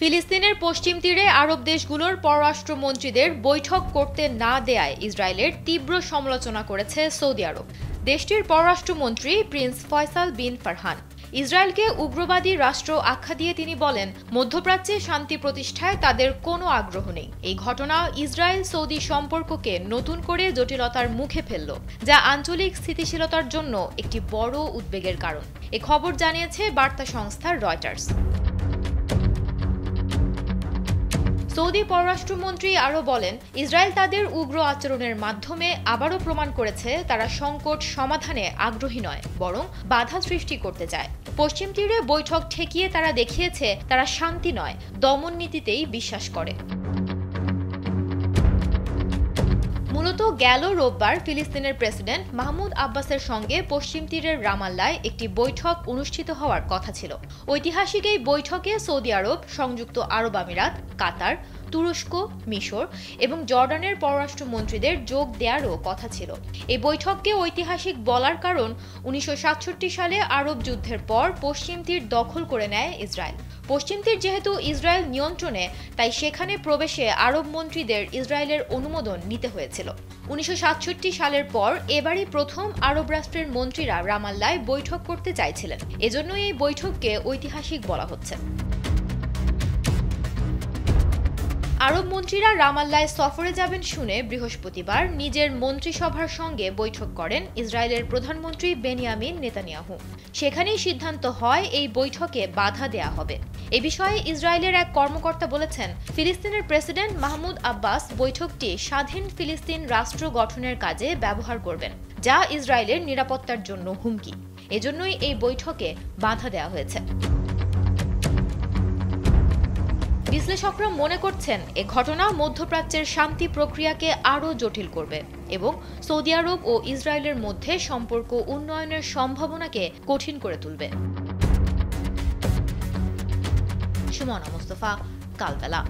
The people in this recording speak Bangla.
ফিলিস্তিনের পশ্চিম তীরে আরব দেশগুলোর পররাষ্ট্রমন্ত্রীদের বৈঠক করতে না দেয়ায় ইসরায়েলের তীব্র সমালোচনা করেছে সৌদি আরব। দেশটির পররাষ্ট্রমন্ত্রী প্রিন্স ফয়সাল বিন ফারহান ইসরায়েলকে উগ্রবাদী রাষ্ট্র আখ্যা দিয়ে তিনি বলেন, মধ্যপ্রাচ্যে শান্তি প্রতিষ্ঠায় তাদের কোনো আগ্রহ নেই। এই ঘটনা ইসরায়েল সৌদি সম্পর্ককে নতুন করে জটিলতার মুখে ফেলল, যা আঞ্চলিক স্থিতিশীলতার জন্য একটি বড় উদ্বেগের কারণ। এ খবর জানিয়েছে বার্তা সংস্থা রয়টার্স। সৌদি পররাষ্ট্রমন্ত্রী আরও বলেন, ইসরায়েল তাদের উগ্র আচরণের মাধ্যমে আবারও প্রমাণ করেছে তারা সংকট সমাধানে আগ্রহী নয়, বরং বাধা সৃষ্টি করতে চায়। পশ্চিম তীরে বৈঠক ঠেকিয়ে তারা দেখিয়েছে তারা শান্তি নয়, দমন নীতিতেই বিশ্বাস করে। মূলত গেল রোববার ফিলিস্তিনের প্রেসিডেন্ট মাহমুদ আব্বাসের সঙ্গে পশ্চিম তীরের রামাল্লায় একটি বৈঠক অনুষ্ঠিত হওয়ার কথা ছিল। ঐতিহাসিক এই বৈঠকে সৌদি আরব, সংযুক্ত আরব আমিরাত, কাতার, তুরস্ক, মিশর এবং জর্ডানের পররাষ্ট্রমন্ত্রীদের যোগ দেওয়ারও কথা ছিল। এই বৈঠককে ঐতিহাসিক বলার কারণ 1967 সালে আরব যুদ্ধের পর পশ্চিম তীর দখল করে নেয় ইসরায়েল। পশ্চিম তীর যেহেতু ইসরায়েল নিয়ন্ত্রণে, তাই সেখানে প্রবেশে আরব মন্ত্রীদের ইসরায়েলের অনুমোদন নিতে হয়েছিল। 1967 সালের পর এবারই প্রথম আরব রাষ্ট্রের মন্ত্রীরা রামাল্লায় বৈঠক করতে চাইছিলেন। এজন্যই এই বৈঠককে ঐতিহাসিক বলা হচ্ছে। আরব মন্ত্রীরা রামাল্লায় সফরে যাবেন শুনে বৃহস্পতিবার নিজের মন্ত্রিসভার সঙ্গে বৈঠক করেন ইসরায়েলের প্রধানমন্ত্রী বেনিয়ামিন নেতানিয়াহু। সেখানেই সিদ্ধান্ত হয় এই বৈঠকে বাধা দেয়া হবে। এ বিষয়ে ইসরায়েলের এক কর্মকর্তা বলেছেন, ফিলিস্তিনের প্রেসিডেন্ট মাহমুদ আব্বাস বৈঠকটি স্বাধীন ফিলিস্তিন রাষ্ট্র গঠনের কাজে ব্যবহার করবেন, যা ইসরায়েলের নিরাপত্তার জন্য হুমকি। এজন্যই এই বৈঠকে বাধা দেওয়া হয়েছে। বিশ্লেষকরা মনে করছেন, এ ঘটনা মধ্যপ্রাচ্যের শান্তি প্রক্রিয়াকে আরও জটিল করবে এবং সৌদি আরব ও ইসরায়েলের মধ্যে সম্পর্ক উন্নয়নের সম্ভাবনাকে কঠিন করে তুলবে। সুমনা মুস্তফা, কালবেলা।